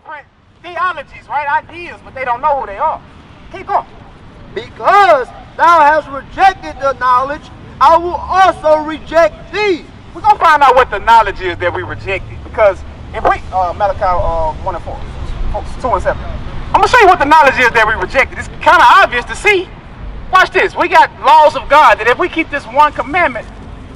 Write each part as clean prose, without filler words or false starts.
different theologies, right? Ideas, but they don't know who they are. Keep going. Because thou hast rejected the knowledge, I will also reject thee. We're going to find out what the knowledge is that we rejected. Because if we, Malachi 1 and 4, 2 and 7. I'm going to show you what the knowledge is that we rejected. It's kind of obvious to see. Watch this. We got laws of God that if we keep this one commandment,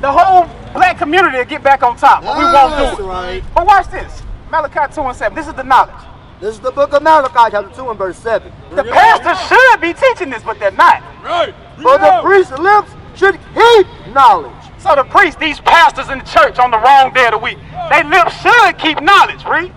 the whole black community will get back on top. But we won't do it. Right. But watch this. Malachi 2 and 7. This is the knowledge. This is the book of Malachi, chapter 2 and verse 7. The pastors should be teaching this, but they're not. Right. For the priest's lips should keep knowledge. So the priests, these pastors in the church on the wrong day of the week, they lips should keep knowledge, read.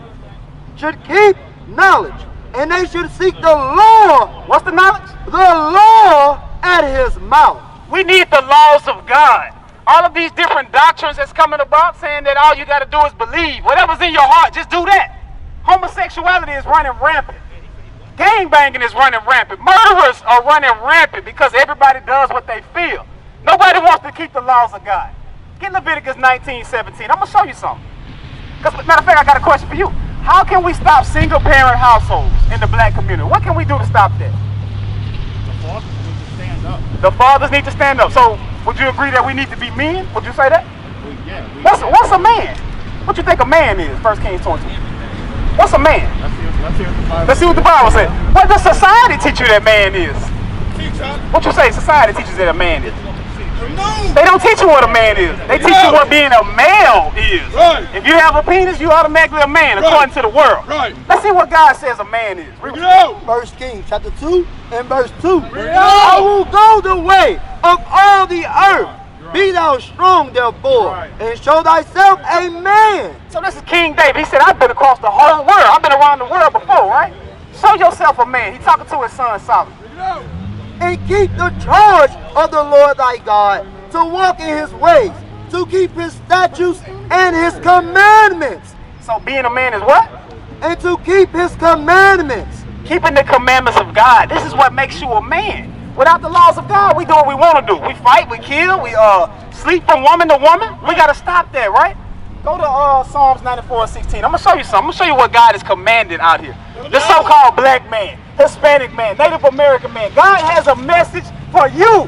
Should keep knowledge. And they should seek the law. What's the knowledge? The law at his mouth. We need the laws of God. All of these different doctrines that's coming about saying that all you got to do is believe. Whatever's in your heart, just do that. Homosexuality is running rampant. Gangbanging is running rampant. Murderers are running rampant because everybody does what they feel. Nobody wants to keep the laws of God. Get Leviticus 19:17. I'm going to show you something. Because, matter of fact, I got a question for you. How can we stop single-parent households in the black community? What can we do to stop that? The fathers need to stand up. The fathers need to stand up. So, would you agree that we need to be men? Would you say that? Well, yeah. What's a man? What you think a man is? 1 Kings 22. What's a man? Let's see what the Bible says. What does society teach you that man is? What you say society teaches that a man is? They don't teach you what a man is. They teach you what being a male is. Right. If you have a penis, you automatically a man, according to the world. Right. Let's see what God says a man is. Bring it out. 1 Kings chapter 2 and verse 2. Bring it out. I will go the way of all the earth. Be thou strong, therefore, and show thyself a man. So this is King David. He said, I've been across the whole world. I've been around the world before, right? Show yourself a man. He's talking to his son Solomon. And keep the charge of the Lord thy God, to walk in his ways, to keep his statutes and his commandments. So being a man is what? And to keep his commandments. Keeping the commandments of God. This is what makes you a man. Without the laws of God, we do what we want to do. We fight, we kill, we sleep from woman to woman. We got to stop that, right? Go to Psalms 94:16. I'm going to show you something. I'm going to show you what God has commanded out here. The so-called black man, Hispanic man, Native American man. God has a message for you.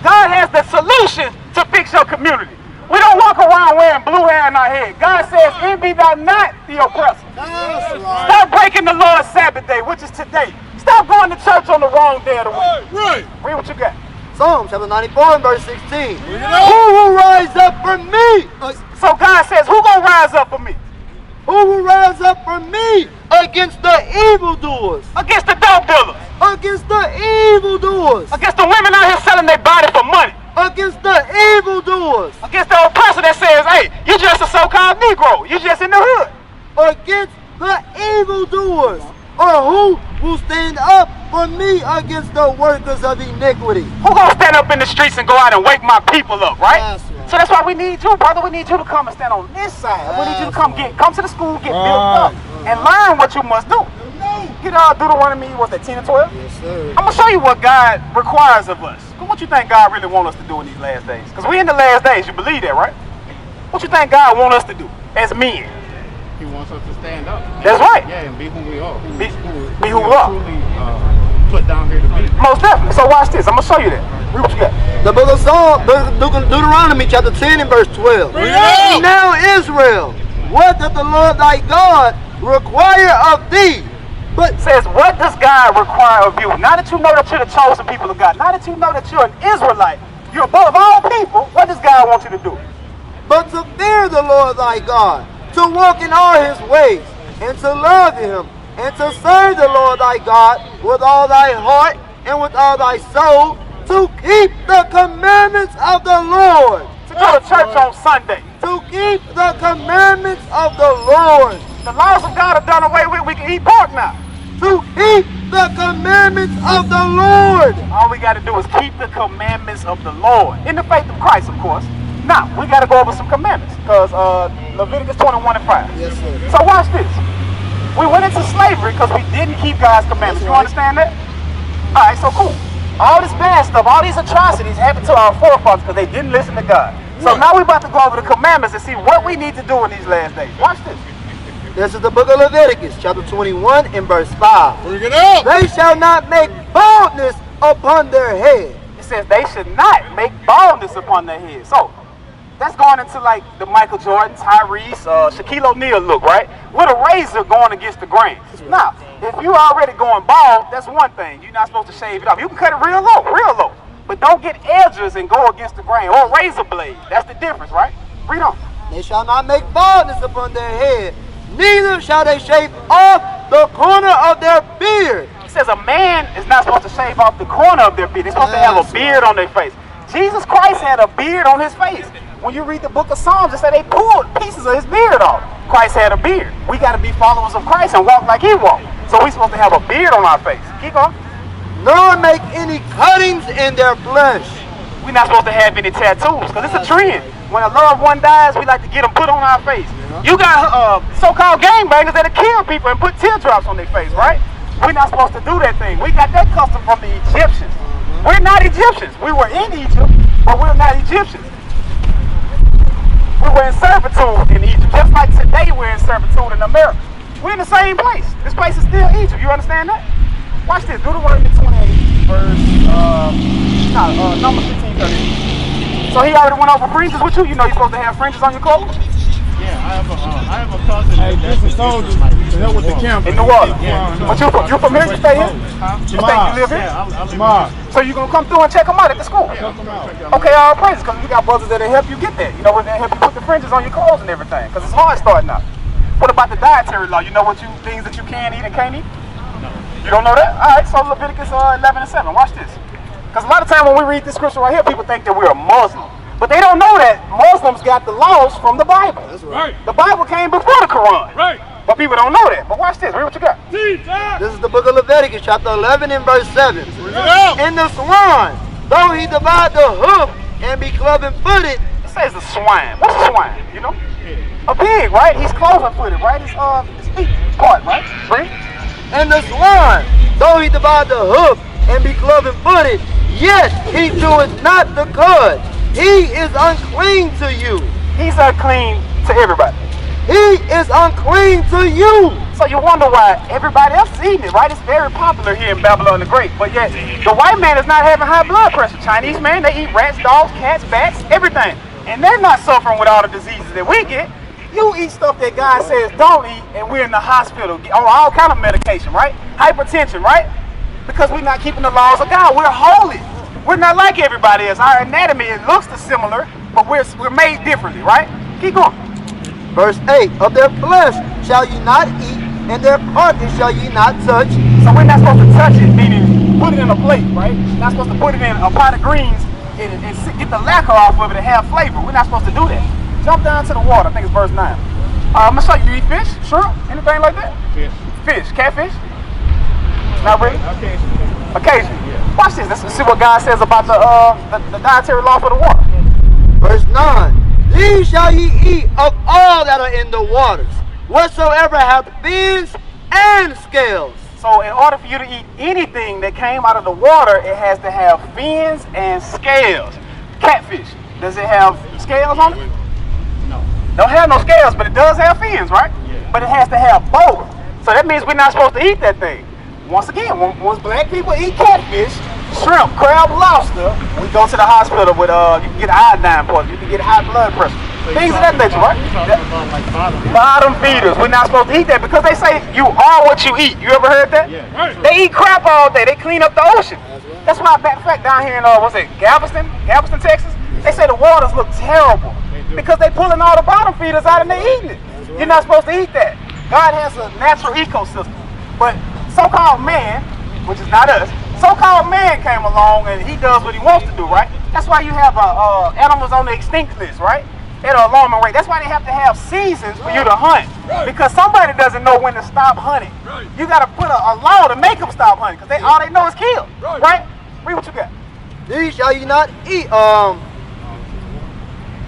God has the solution to fix your community. We don't walk around wearing blue hair in our head. God says, envy thou not the oppressor. Stop breaking the Lord's Sabbath day, which is today. Stop going to church on the wrong day of the week. Right. Read what you got. Psalms chapter 94 and verse 16. Who will rise up for me? So God says, who gonna rise up for me? Who will rise up for me against the evildoers? Against the dope dealers. Against the evildoers. Against the women out here selling their body for money. Against the evildoers. Against the oppressor that says, hey, you just a so-called Negro. You just in the hood. Against the evildoers. Or who will stand up for me against the workers of iniquity? Who gonna stand up in the streets and go out and wake my people up, right? That's right. So that's why we need you, brother. We need you to come and stand on this side. We need you to come to the school, get built up, and learn what you must do. Get Deuteronomy, what's that, 10 and 12? Yes, sir. I'm gonna show you what God requires of us. What you think God really wants us to do in these last days? Because we in the last days, you believe that, right? What you think God wants us to do as men? He wants us to stand up. That's right. Yeah, and be who we are. Be who we are. Truly put down here to be. Most definitely. So watch this. I'm gonna show you that. Read what you got. The book of Psalms, Deuteronomy chapter 10 and verse 12. Now Israel, what doth the Lord thy God require of thee? But says, what does God require of you? Now that you know that you're the chosen people of God, now that you know that you're an Israelite, you're above all people, what does God want you to do? But to fear the Lord thy God, to walk in all his ways, and to love him, and to serve the Lord thy God with all thy heart and with all thy soul, to keep the commandments of the Lord. To go to church on Sunday. To keep the commandments of the Lord. The laws of God are done away with. We can eat pork now. To keep the commandments of the Lord. All we got to do is keep the commandments of the Lord. In the faith of Christ, of course. Now, we got to go over some commandments. Because Leviticus 21 and 5. Yes, sir. So watch this. We went into slavery because we didn't keep God's commandments. You understand that? All right, so cool. All this bad stuff, all these atrocities happened to our forefathers because they didn't listen to God. So now we're about to go over the commandments and see what we need to do in these last days. Watch this. This is the book of Leviticus, chapter 21 and verse 5. Bring it up. They shall not make baldness upon their head. It says they should not make baldness upon their head. So that's going into like the Michael Jordan, Tyrese, Shaquille O'Neal look, right? With a razor going against the grain. Now, if you already going bald, that's one thing. You're not supposed to shave it off. You can cut it real low, real low. But don't get edges and go against the grain, or a razor blade. That's the difference, right? Read on. They shall not make baldness upon their head, neither shall they shave off the corner of their beard. It says a man is not supposed to shave off the corner of their beard. They're supposed to have a beard on their face. Jesus Christ had a beard on his face. When you read the book of Psalms, it said they pulled pieces of his beard off. Christ had a beard. We got to be followers of Christ and walk like he walked. So we're supposed to have a beard on our face. Keep going. Nor make any cuttings in their flesh. We're not supposed to have any tattoos because it's a trend. When a loved one dies, we like to get them put on our face. You got so-called gangbangers that'll kill people and put teardrops on their face, right? We're not supposed to do that thing. We got that custom from the Egyptians. We're not Egyptians. We were in Egypt, but we're not Egyptians. We were in servitude in Egypt, just like today we're in servitude in America. We're in the same place. This place is still Egypt. You understand that? Watch this. Deuteronomy 28, verse, Numbers 15:30. So he already went over fringes with you? You know you're supposed to have fringes on your clothes? Yeah, I have a cousin. Hey, different soldiers to help with the camp. In New Orleans. Yeah. But you from here? You stay here? Huh? You live here? Yeah, I live Tomorrow. So you gonna come through and check them out at the school? here. Okay, all praises, because you got brothers that'll help you get that. You know, when they help you put the fringes on your clothes and everything, because it's hard starting out. What about the dietary law? You know things that you can eat and can't eat? No. You don't know that? All right, so Leviticus 11:7. Watch this. Because a lot of time when we read this scripture right here, people think that we're a Muslim. But they don't know that Muslims got the laws from the Bible. That's right. The Bible came before the Quran. Right. But people don't know that. But watch this. Read what you got. This is the book of Leviticus, chapter 11 and verse 7. Bring it up. And the swan, though he divide the hoof and be cloven-footed, It says the swine. What's a swine? You know? A pig, right? He's cloven-footed, right? His feet part, right? Read. and the swan, though he divide the hoof and be cloven-footed, yet he doeth not the cud. He is unclean to you. He's unclean to everybody. He is unclean to you. So you wonder why everybody else is eating it, right? It's very popular here in Babylon the Great. But yet, the white man is not having high blood pressure. Chinese man, they eat rats, dogs, cats, bats, everything. And they're not suffering with all the diseases that we get. You eat stuff that God says don't eat, and we're in the hospital on all kind of medication, right? Hypertension, right? Because we're not keeping the laws of God. We're holy. We're not like everybody else. Our anatomy, it looks dissimilar, but we're made differently, right? Keep going. Verse 8, of their flesh shall ye not eat, and their carcass shall ye not touch. So we're not supposed to touch it, meaning put it in a plate, right? Not supposed to put it in a pot of greens and get the lacquer off of it and have flavor. We're not supposed to do that. Jump down to the water. I think it's verse 9. I'm going to show you. You eat fish, shrimp, anything like that? Fish. Fish, catfish? Not really? Occasionally. Occasionally. Watch this. Let's see what God says about the dietary law for the water. Verse 9, these shall ye eat of all that are in the waters, whatsoever hath fins and scales. So in order for you to eat anything that came out of the water, it has to have fins and scales. Catfish, does it have scales on it? No. Don't have no scales, but it does have fins, right? Yeah. But it has to have both. So that means we're not supposed to eat that thing. Once again, once black people eat catfish, shrimp, crab, lobster, we go to the hospital with, you can get iodine poisoning, you can get high blood pressure. So Things of that nature, right? About like Bottom feeders. We're not supposed to eat that because they say you are what you eat. You ever heard that? Yeah. Right. They eat crap all day. They clean up the ocean. That's why, matter of fact, down here in, Galveston, Texas, they say the waters look terrible because they pulling all the bottom feeders out and they eating it. You're not supposed to eat that. God has a natural ecosystem. But so-called man, which is not us, so-called man came along and he does what he wants to do, right? That's why you have animals on the extinct list, right? At an alarming rate. That's why they have to have seasons for you to hunt. Because somebody doesn't know when to stop hunting. You got to put a law to make them stop hunting because all they know is kill, right? Read what you got. These shall ye not eat,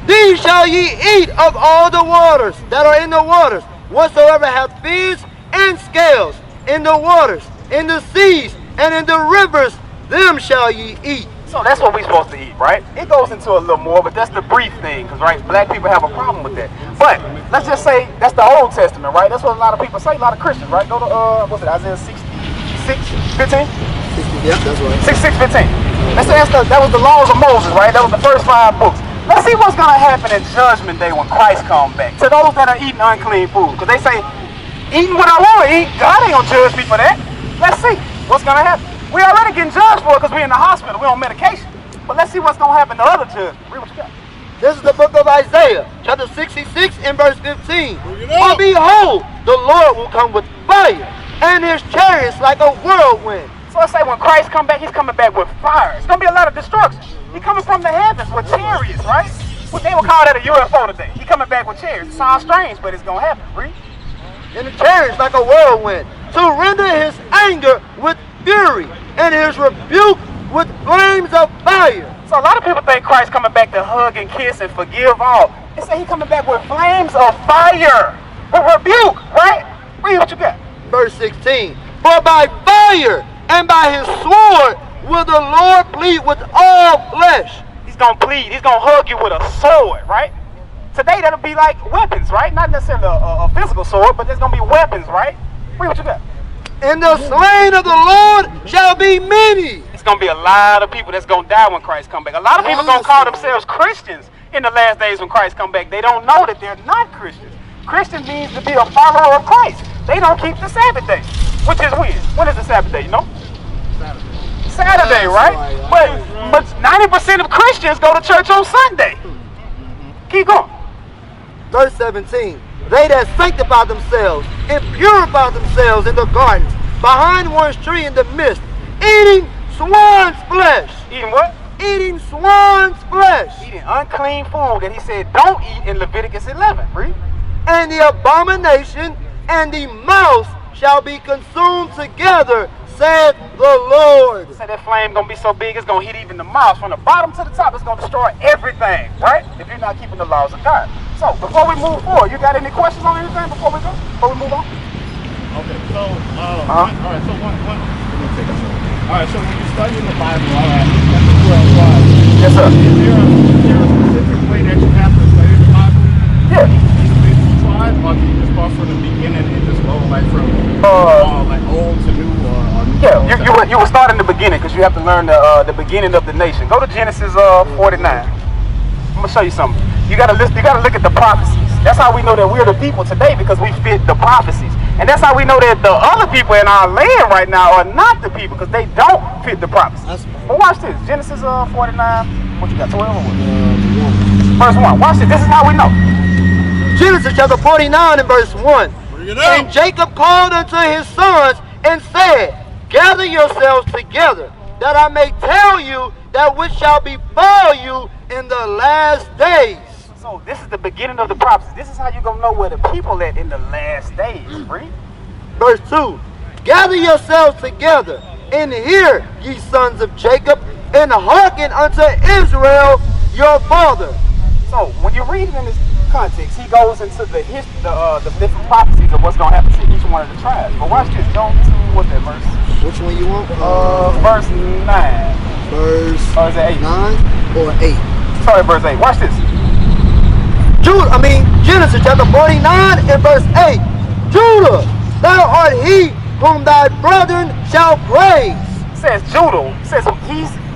these shall ye eat of all the waters that are in the waters, whatsoever hath fins and scales in the waters, in the seas, and in the rivers, them shall ye eat. So that's what we're supposed to eat, right? It goes into a little more, but that's the brief thing, because, right, black people have a problem with that. But let's just say that's the Old Testament, right? That's what a lot of people say, a lot of Christians, right? Go to, what's it, Isaiah 66:15? Yeah, that's right. 66:15. Let's say that was the laws of Moses, right? That was the first 5 books. Let's see what's going to happen in Judgment Day when Christ comes back. To those that are eating unclean food, because they say, eating what I want to eat, God ain't going to judge me for that. Let's see what's going to happen. We already getting judged for it because we're in the hospital. We're on medication. But let's see what's going to happen to other judges. Read what you got. This is the book of Isaiah, chapter 66 and verse 15. Bring it For up. behold, the Lord will come with fire, and his chariots like a whirlwind. So let's say when Christ come back, he's coming back with fire. It's going to be a lot of destruction. He's coming from the heavens with chariots, right? What they would call that a UFO today. He's coming back with chariots. It sounds strange, but it's going to happen. Read. And the chariots like a whirlwind, to render his anger with fury, and his rebuke with flames of fire. So a lot of people think Christ coming back to hug and kiss and forgive all. They say he coming back with flames of fire, with rebuke, right? Read what you got. Verse 16. For by fire and by his sword will the Lord plead with all flesh. He's going to plead. He's going to hug you with a sword, right? Today that'll be like weapons, right? Not necessarily a physical sword, but there's going to be weapons, right? Read what you got. And the slain of the Lord shall be many. It's going to be a lot of people that's going to die when Christ come back. A lot of people going to call themselves Christians in the last days when Christ come back. They don't know that they're not Christians. Christian means to be a follower of Christ. They don't keep the Sabbath day, which is when? When is the Sabbath day, you know? Saturday, right? But 90% of Christians go to church on Sunday. Keep going. Verse 17. They that sanctify themselves and purify themselves in the gardens, behind one's tree in the midst, eating swine's flesh. Eating what? Eating swine's flesh. Eating unclean food that he said don't eat in Leviticus 11. Read. And the abomination and the mouse shall be consumed together, said the Lord. Say that flame gonna be so big it's gonna hit even the mouse. From the bottom to the top, it's gonna destroy everything, right? If you're not keeping the laws of God. So before we move forward, you got any questions on anything before we go? Before we move on? Okay, so, all right, so one, let me take a second. All right, so when you study in the Bible, all right, chapter 12, right? Yes, sir. Is there a specific way that you have to study the Bible? Yeah. Individual tribe, or do you just start from the beginning and just go like from like old to new, or new? Yeah, you will start in the beginning because you have to learn the beginning of the nation. Go to Genesis 49. I'm gonna show you something. You gotta look at the prophecies. That's how we know that we're the people today, because we fit the prophecies. And that's how we know that the other people in our land right now are not the people, because they don't fit the prophecies. But watch this. Genesis 49. What you got? 12 or what? Verse 1. Watch this. This is how we know. Genesis chapter 49 and verse 1. Bring it up. And Jacob called unto his sons and said, gather yourselves together, that I may tell you that which shall befall you in the last days. So this is the beginning of the prophecy. This is how you're going to know where the people at in the last days. Read. Verse 2. Gather yourselves together, and hear, ye sons of Jacob, and hearken unto Israel your father. So when you read it in this context, he goes into the history, the different prophecies of what's going to happen to each one of the tribes. But watch this. Go to what's that verse? Which one you want? Verse 9. Verse Or is it 8? 9 or 8? Sorry, verse 8. Watch this. Genesis chapter 49 and verse 8. Judah, thou art he whom thy brethren shall praise. Says Judah. Says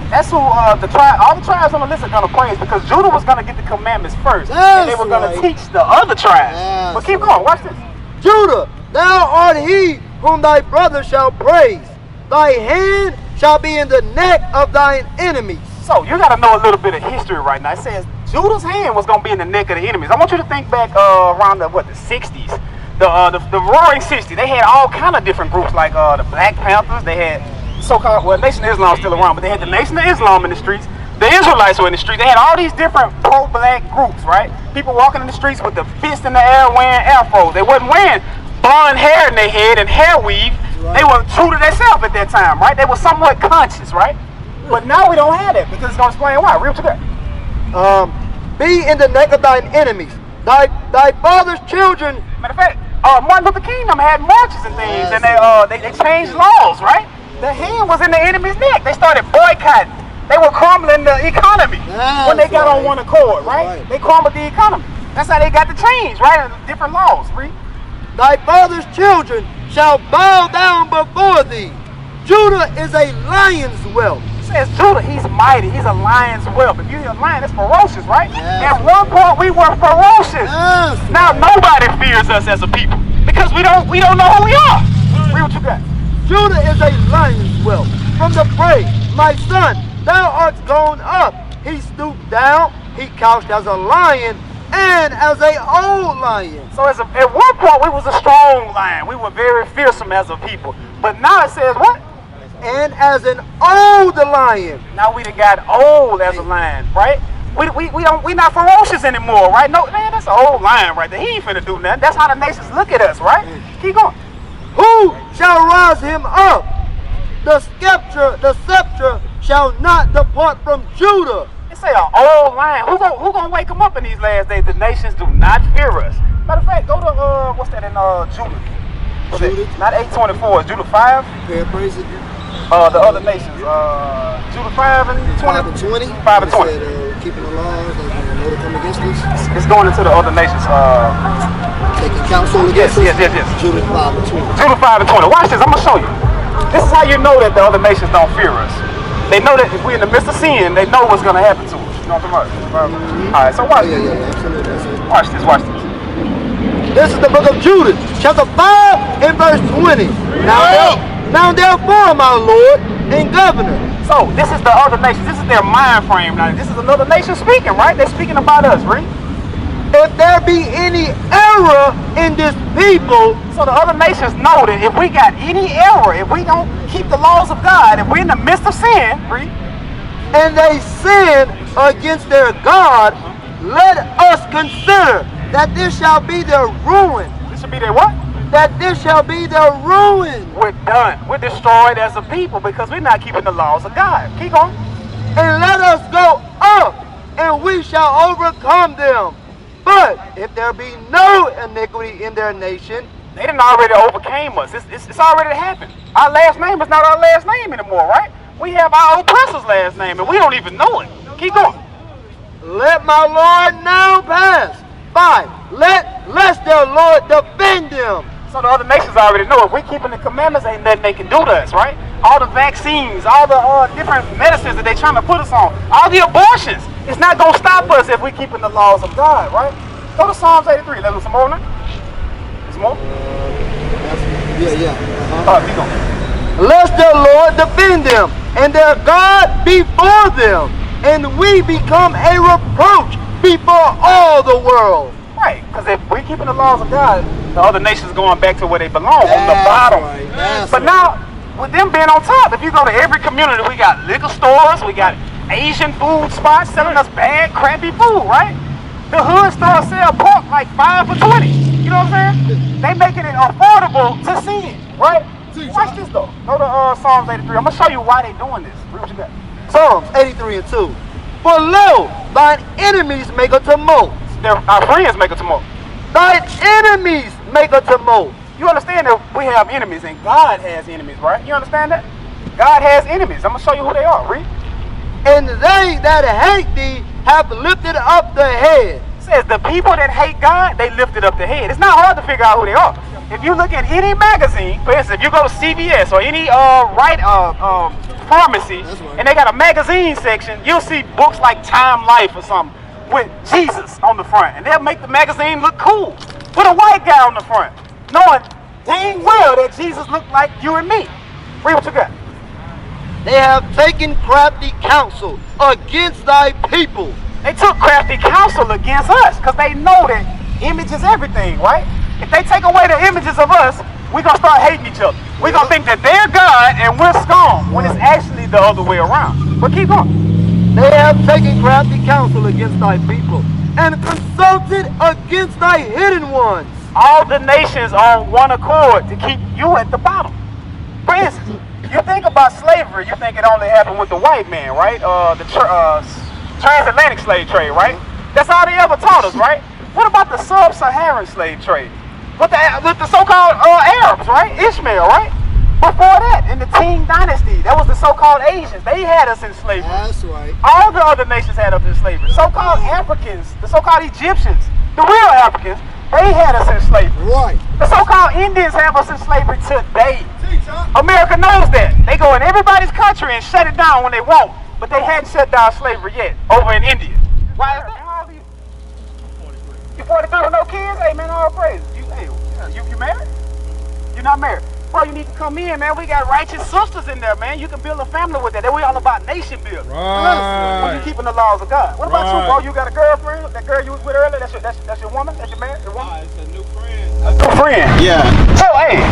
that's who all the tribes on the list are gonna praise, because Judah was gonna get the commandments first, and they were gonna teach the other tribes. But keep going. Watch this. Judah, thou art he whom thy brother shall praise. Thy hand shall be in the neck of thine enemies. So you got to know a little bit of history right now. It says Judah's hand was going to be in the neck of the enemies. I want you to think back around the 60s, the Roaring 60s. They had all kind of different groups, like the Black Panthers. They had so-called, well, Nation of Islam still around, but they had the Nation of Islam in the streets. The Israelites were in the streets. They had all these different pro-black groups, right? People walking in the streets with the fist in the air wearing afros. They wasn't wearing blonde hair in their head and hair weave. Right. They were true to themselves at that time, right? They were somewhat conscious, right? But now we don't have that, because it's going to explain why. Real to that. Be in the neck of thine enemies. Thy father's children. Matter of fact, Martin Luther King had marches and things, and they changed laws, right? The hand was in the enemy's neck. They started boycotting. They were crumbling the economy when they got right. on one accord, right? Right. They crumbled the economy. That's how they got the change, right? Different laws, read. Thy father's children shall bow down before thee. Judah is a lion's whelp. It says Judah, he's mighty. He's a lion's whelp. If you hear a lion, that's ferocious, right? Yes. At one point, we were ferocious. Yes. Now nobody fears us as a people because we don't know who we are. Read what you got. Judah is a lion's whelp. From the prey, my son, thou art gone up. He stooped down. He couched as a lion and as a old lion. So at one point, we was a strong lion. We were very fearsome as a people. But now it says what? And as an old lion. Now we done got old as a lion, right? We not ferocious anymore, right? No, man, that's an old lion right there. He ain't finna do nothing. That's how the nations look at us, right? Keep going. Who shall rise him up? The scepter shall not depart from Judah. It say an old lion. Who gonna wake him up in these last days? The nations do not fear us. Matter of fact, go to what's that in Judith? Judith? Not 8:24. Is Judith 5? Paraphrase it. The other nations. Judith 5 and 20. 5 and 20. 5 and 20. It said, keeping the laws, no to come against us. It's going into the other nations. Taking counsel Yes, against us. yes. Judith 5 and 20. Judith 5 and 20. Watch this. I'm gonna show you. This is how you know that the other nations don't fear us. They know that if we're in the midst of sin, they know what's gonna happen to us. You know what I'm talking about? All right. So watch this. Yeah, absolutely. That's it. Watch this. Watch this. This is the book of Judith, chapter 5 and verse 20. Now therefore, my Lord and Governor. So this is the other nations. This is their mind frame. Now this is another nation speaking, right? They're speaking about us, right? If there be any error in this people, So the other nations know that if we got any error, if we don't keep the laws of God, if we're in the midst of sin, right? and they sin against their God, let us consider that this shall be their ruin. This should be their what? That this shall be their ruin. We're done. We're destroyed as a people because we're not keeping the laws of God. Keep going. And let us go up, and we shall overcome them. But if there be no iniquity in their nation, They done already overcame us. It's already happened. Our last name is not our last name anymore, right? We have our oppressor's last name, and we don't even know it. Keep going. let my Lord now pass. 5. Lest their Lord defend them. So the other nations already know if we're keeping the commandments, ain't nothing they can do to us, right? All the vaccines, all the different medicines that they're trying to put us on, all the abortions, it's not going to stop us if we're keeping the laws of God, right? Go to Psalms 83. Let's do some more now. Some more? Yeah. Keep going. Lest their Lord defend them, and their God before them, and we become a reproach before all the world. Right, because if we're keeping the laws of God, the other nations going back to where they belong, on the bottom. That's But now, with them being on top, if you go to every community, we got liquor stores, we got Asian food spots selling us bad, crappy food, right? The hood stores sell pork like 5 for 20. You know what I'm saying? They making it affordable to sin, right? Watch this though. Go to Psalms 83. I'm gonna show you why they doing this. Read what you got. Psalms 83 and 2. For lo, thine enemies make a tumult. Our friends make a tumult. Thine enemies make a tumult. You understand that we have enemies and God has enemies, right? You understand that? God has enemies. I'm gonna show you who they are. Read. And they that hate thee have lifted up the head. It says the people that hate God, they lifted up the head. It's not hard to figure out who they are. If you look at any magazine, for instance, if you go to CVS or any pharmacy, and they got a magazine section, you'll see books like Time Life or something with Jesus on the front, and they'll make the magazine look cool. Put a white guy on the front, knowing dang well that Jesus looked like you and me. Read what you got. They have taken crafty counsel against thy people. They took crafty counsel against us because they know that image is everything, right? If they take away the images of us, we're going to start hating each other. We're going to think that they're God and we're scum when it's actually the other way around. But keep on. They have taken crafty counsel against thy people and consulted against thy hidden ones. All the nations on one accord to keep you at the bottom. For instance, you think about slavery, you think it only happened with the white man, right? The transatlantic slave trade, right? That's all they ever taught us, right? What about the sub-Saharan slave trade? With the so-called Arabs, right? Ishmael, right? Before that, in the Qing dynasty, that was the so-called Asians. They had us in slavery. That's right. All the other nations had us in slavery. So-called Africans, the so-called Egyptians, the real Africans, they had us in slavery. Right. The so-called Indians have us in slavery today. America knows that. They go in everybody's country and shut it down when they want, but they hadn't shut down slavery yet over in India. Why is that? How old are you? You 43 with no kids? Hey man, all praise. You married? You're not married. Bro, you need to come in, man. We got righteous sisters in there, man. You can build a family with that. We all about nation building. Right. You keeping the laws of God. What about you, bro? You got a girlfriend? That girl you was with earlier? That's your woman? That's your man? Your woman? It's a new friend. A new friend. Yeah. So hey,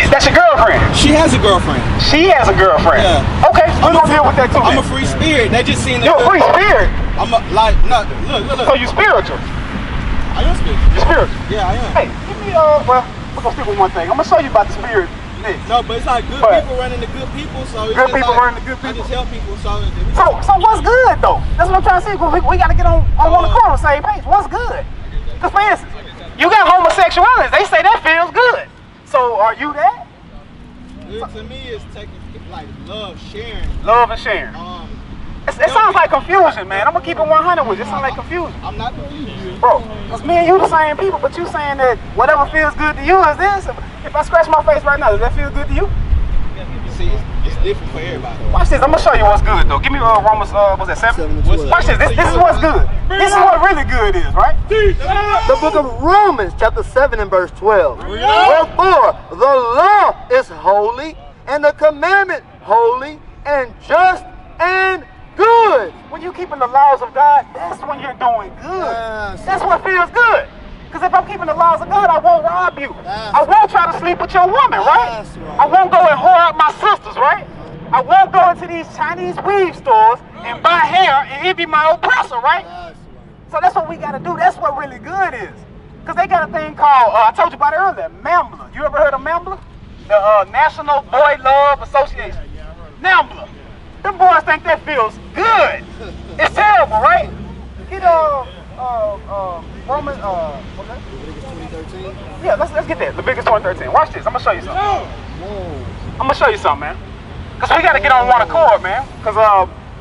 that's your girlfriend. She has a girlfriend. She has a girlfriend. Yeah. Okay, so we're gonna deal with that too. I'm a free spirit. They just seen You're a free spirit. I'm a, like, no, look. So you spiritual. I am spiritual. You're spiritual. Yeah, I am. Hey, give me well, we're gonna stick with one thing. I'm gonna show you about the spirit next. No, but it's like good people running to good people, so it's Good just people like, running to good people. I just help people, so So what's good though? That's what I'm trying to say. We gotta get on one accord on the same page. What's good? Because for instance, you got homosexualities. They say that feels good. So are you that? good to me is taking like love, sharing. Love and sharing. It sounds like confusion, man. I'm gonna keep it 100 with you. It sounds like confusion. I'm not confused. Bro, because me and you the same people, but you saying that whatever feels good to you is this. If I scratch my face right now, does that feel good to you? See, it's different for everybody. Watch this. I'm gonna show you what's good though. Give me Romans, what's that, 7? Watch this. This is what's good. This is what really good is, right? The book of Romans, chapter 7 and verse 12. Wherefore, the law is holy, and the commandment holy, and just, and good. When you're keeping the laws of God, that's when you're doing good. Yes. That's what feels good. Because if I'm keeping the laws of God, I won't rob you. I won't try to sleep with your woman, right? I won't go and whore out my sisters, right? I won't go into these Chinese weave stores and buy hair and envy my oppressor, right? So that's what we got to do. That's what really good is. Because they got a thing called, I told you about it earlier, NAMBLA. You ever heard of NAMBLA? The National Boy Love Association. NAMBLA. Them boys think that feels good. It's terrible, right? Get Romans, what's that? Leviticus 20:13. Yeah, let's get that. Leviticus 20:13. Watch this. I'm gonna show you something. I'm gonna show you something, man. Cause we gotta get on one accord, man. Cause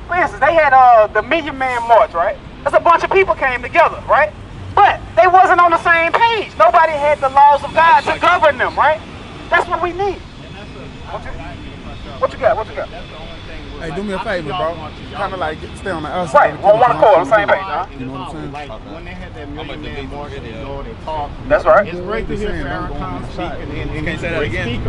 for instance, they had the Million Man March, right? That's a bunch of people came together, right? But they wasn't on the same page. Nobody had the laws of God to govern them, right? That's what we need. What you got? What you got? Hey, do me a favor, bro. Kind of like stay on the Right, outside. on one accord, on the same page, huh? You know what I'm saying? Like when they had that Million Man March, they go, they talk. That's right. It's great to hear Farrakhan speak, and can't say that again.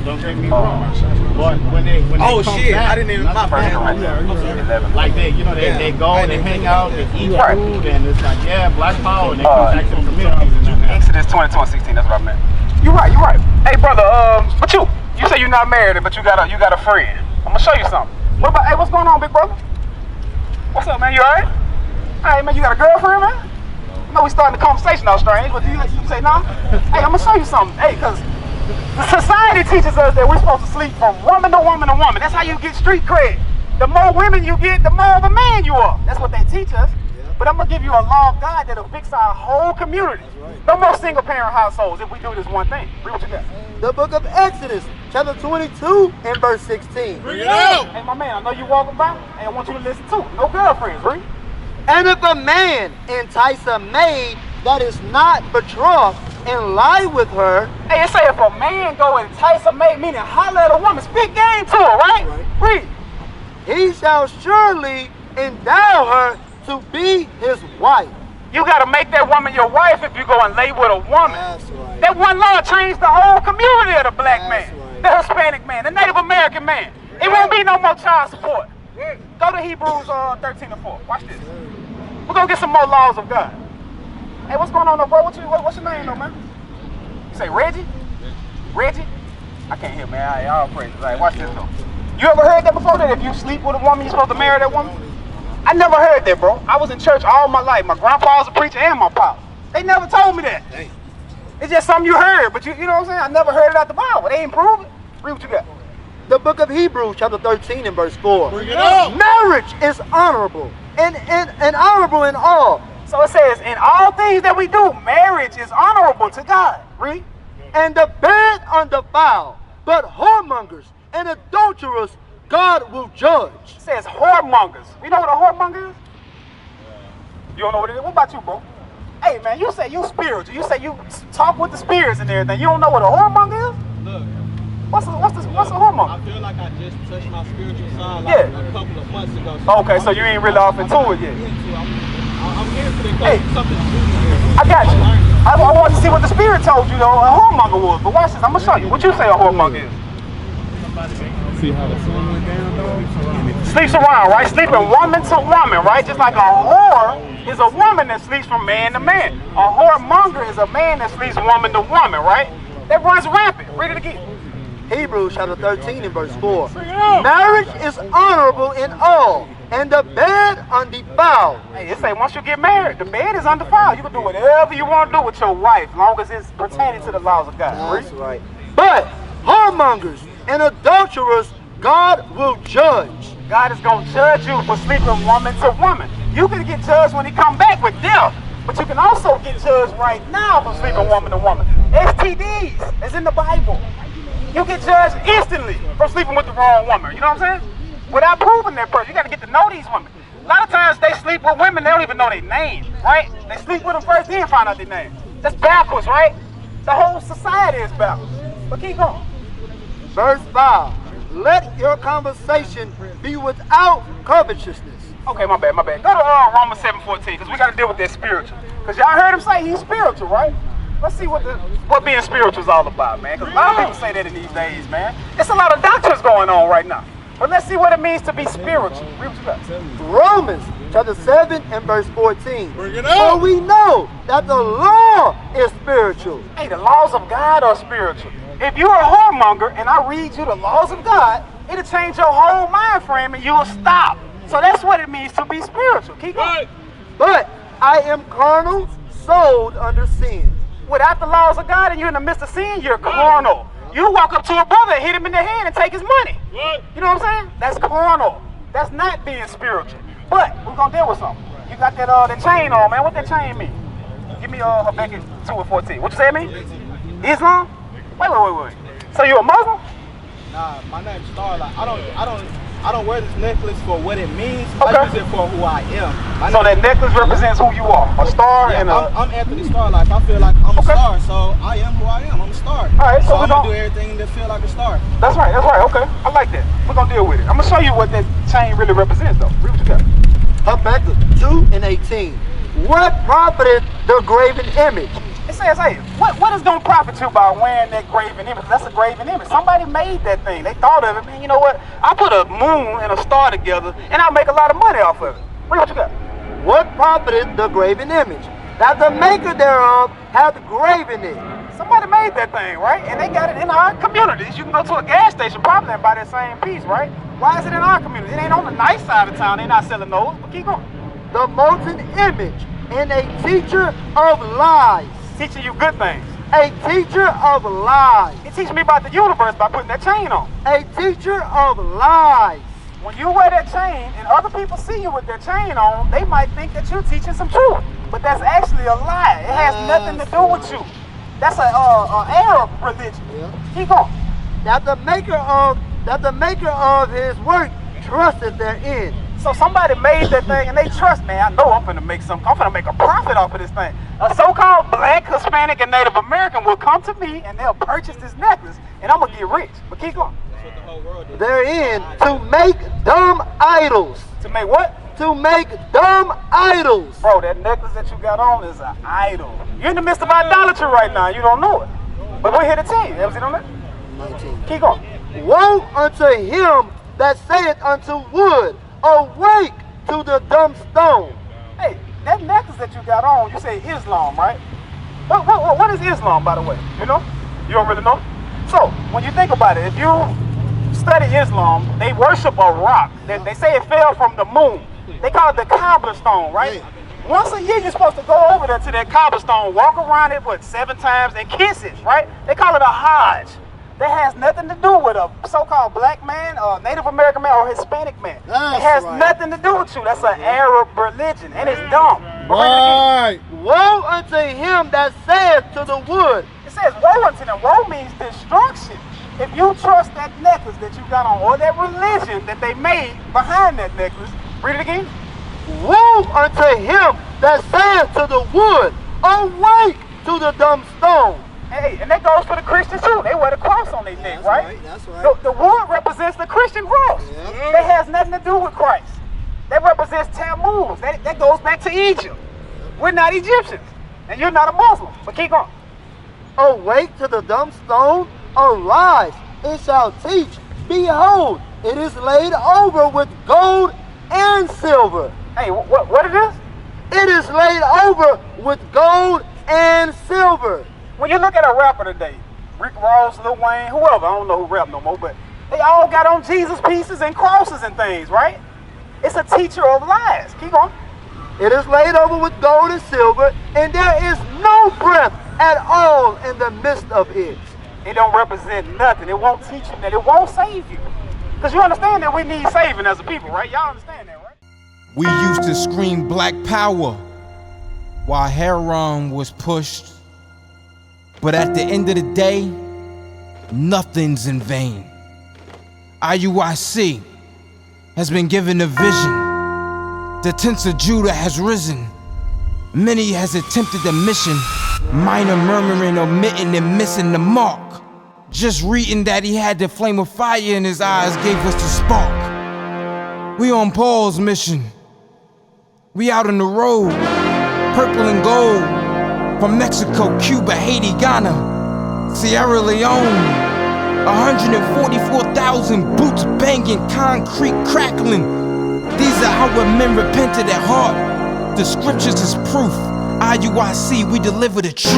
Don't get me wrong. But when they Oh come shit! back, I didn't even. My bad. like they, they go and they hang out, they eat Right. food, and it's like, yeah, Black Power, and they come back to the communities and that. Exodus 22:16. That's what I meant. You're right. You're right. Hey, brother. But you say you're not married, but you got a friend. I'm gonna show you something. What about? Hey, what's going on, big brother? What's up, man? You alright? Hey, man, you got a girlfriend, man? I know we starting the conversation all strange, but you say no? Hey, I'm gonna show you something. Hey, cause society teaches us that we're supposed to sleep from woman to woman to woman. That's how you get street cred. The more women you get, the more of a man you are. That's what they teach us. But I'm gonna give you a law of God that'll fix our whole community. No more single parent households if we do this one thing. Read what you got. The book of Exodus, chapter 22 and verse 16. Bring it out. Hey, my man, I know you walking by, and I want you to listen too. No girlfriends, read. And if a man entice a maid that is not betrothed and lie with her, Hey, it say if a man go and entice a maid, meaning holler at a woman, spit game to her, right? Read. he shall surely endow her to be his wife. You gotta make that woman your wife if you go and lay with a woman. That's right. That one law changed the whole community of the black That's man, right. the Hispanic man, the Native American man. It won't be no more child support. Go to Hebrews 13 and 4. Watch this. We're gonna get some more laws of God. Hey, what's going on, though, bro? What's your name, though, man? You say Reggie? Reggie? I can't hear, man. All praises. All right, watch this, though. You ever heard that before? That if you sleep with a woman, you're supposed to marry that woman? I never heard that, bro. I was in church all my life. My grandpa was a preacher and my pop. They never told me that. Dang. It's just something you heard, but you know what I'm saying? I never heard it out the Bible. They ain't prove it. Read what you got. The book of Hebrews, chapter 13 and verse 4. Bring it out. Marriage is honorable and honorable in all. So it says, in all things that we do, marriage is honorable to God. Read. And the bed undefiled, but whoremongers and adulterers God will judge. It says whoremongers. You know what a whoremonger is? You don't know what it is? What about you, bro? Hey, man, you say you spiritual. You say you talk with the spirits and everything. You don't know what a whoremonger is? Look, What's a whoremonger? I feel like I just touched my spiritual side Yeah. a couple of months ago. Okay, so you ain't really off into it yet. I'm here for the Hey. something to do here. I got you. I want to see what the spirit told you, though, a whoremonger was. But watch this. I'm going to show you. What you say a whoremonger is? See how the sun went down, though? Sleeps around, right? Sleeping woman to woman, right? Just like a whore is a woman that sleeps from man to man. A whoremonger is a man that sleeps woman to woman, right? That runs rampant. Read it again. Hebrews chapter 13 and verse 4. Marriage is honorable in all, and the bed undefiled. Hey, it say once you get married, the bed is undefiled. You can do whatever you want to do with your wife, as long as it's pertaining to the laws of God. That's right. But whoremongers and adulterers God will judge. God is going to judge you for sleeping woman to woman. You can get judged when he come back with death, but you can also get judged right now for sleeping woman to woman. STDs is in the Bible. You get judged instantly for sleeping with the wrong woman. You know what I'm saying? Without proving that person. You got to get to know these women. A lot of times they sleep with women, they don't even know their name, right? They sleep with them first, then find out their name. That's backwards, right? The whole society is backwards. But keep going. Verse 5. Let your conversation be without covetousness. Okay, my bad. Go to Romans 7:14, because we got to deal with that spiritual. Because y'all heard him say he's spiritual, right? Let's see what being spiritual is all about, man. Because a lot of people say that in these days, man. It's a lot of doctrines going on right now. But let's see what it means to be spiritual. Read what you got. Romans chapter 7 and verse 14. Bring it For up. we know that the law is spiritual. Hey, the laws of God are spiritual. If you're a whoremonger and I read you the laws of God, it'll change your whole mind frame and you'll stop. So that's what it means to be spiritual. Keep going. But I am carnal, sold under sin. Without the laws of God and you're in the midst of sin, you're carnal. You walk up to a brother and hit him in the hand and take his money. You know what I'm saying? That's carnal. That's not being spiritual. But we're going to deal with something. You got that chain on, man. What that chain mean? Give me Habakkuk 2 and 14. What you say it mean? Islam? Wait. So you a Muslim? Nah, my name's Starlight. I don't wear this necklace for what it means. Okay. I use it for who I am. So that necklace represents who you are. A star and a... I'm Anthony Starlight. I feel like I'm a star, so I am who I am. I'm a star. All right, so I'm gonna do everything to feel like a star. That's right. Okay. I like that. We're going to deal with it. I'm going to show you what that chain really represents, though. Read what you got. Habakkuk 2 and 18. What profiteth the graven image? It says, hey, what is going to profit you by wearing that graven image? That's a graven image. Somebody made that thing. They thought of it. Man, you know what? I put a moon and a star together, and I'll make a lot of money off of it. Read what you got. What profiteth the graven image? That the maker thereof hath graven it. Somebody made that thing, right? And they got it in our communities. You can go to a gas station probably and buy that same piece, right? Why is it in our community? It ain't on the nice side of town. They're not selling those, but keep going. The molten image and a teacher of lies. Teaching you good things. A teacher of lies. He teaching me about the universe by putting that chain on. A teacher of lies. When you wear that chain and other people see you with that chain on, they might think that you're teaching some truth. But that's actually a lie. It has nothing to do with you. That's an Arab religion. Yeah. Keep going. That the maker of his work trusteth therein. So somebody made that thing and they trust, man, I know I'm finna make a profit off of this thing. A so-called black, Hispanic, and Native American will come to me and they'll purchase this necklace and I'm gonna get rich. But keep going. That's what the whole world is. Therein to make dumb idols. To make what? To make dumb idols. Bro, that necklace that you got on is an idol. You're in the midst of idolatry right now, you don't know it. But we're here to tell you. Ever seen on that? 19. Keep going. Woe unto him that saith unto wood, awake to the dumb stone. Hey, that necklace that you got on, you say Islam, right? What is Islam, by the way? You know? You don't really know? So, when you think about it, if you study Islam, they worship a rock. They say it fell from the moon. They call it the cobblestone, right? Once a year, you're supposed to go over there to that cobblestone, walk around it, 7 times, and kiss it, right? They call it a Hajj. That has nothing to do with a so-called black man, or Native American man, or Hispanic man. That's it has right. nothing to do with you. That's an Arab religion, and it's dumb. But read it again. Right. Woe unto him that saith to the wood. It says woe unto them. Woe means destruction. If you trust that necklace that you got on, or that religion that they made behind that necklace, read it again. Woe unto him that saith to the wood, awake, to the dumb stone. Hey, and that goes for the Christians too. They wear the cross on their neck, right? That's right. The wood represents the Christian cross. Yeah. That has nothing to do with Christ. That represents Tammuz. That goes back to Egypt. We're not Egyptians, and you're not a Muslim. But keep going. Awake to the dumb stone, arise, it shall teach. Behold, it is laid over with gold and silver. Hey, what it is? It is laid over with gold and silver. When you look at a rapper today, Rick Ross, Lil Wayne, whoever, I don't know who rap no more, but they all got on Jesus pieces and crosses and things, right? It's a teacher of lies. Keep going. It is laid over with gold and silver, and there is no breath at all in the midst of it. It don't represent nothing. It won't teach you that. It won't save you. Because you understand that we need saving as a people, right? Y'all understand that, right? We used to scream black power while heroin was pushed. But at the end of the day, nothing's in vain. IUIC has been given a vision. The tents of Judah has risen. Many has attempted the mission, minor murmuring, omitting, and missing the mark. Just reading that he had the flame of fire in his eyes gave us the spark. We on Paul's mission. We out on the road, purple and gold, from Mexico, Cuba, Haiti, Ghana, Sierra Leone. 144,000 boots banging, concrete crackling. These are our men repented at heart. The scriptures is proof. IUIC, we deliver the truth.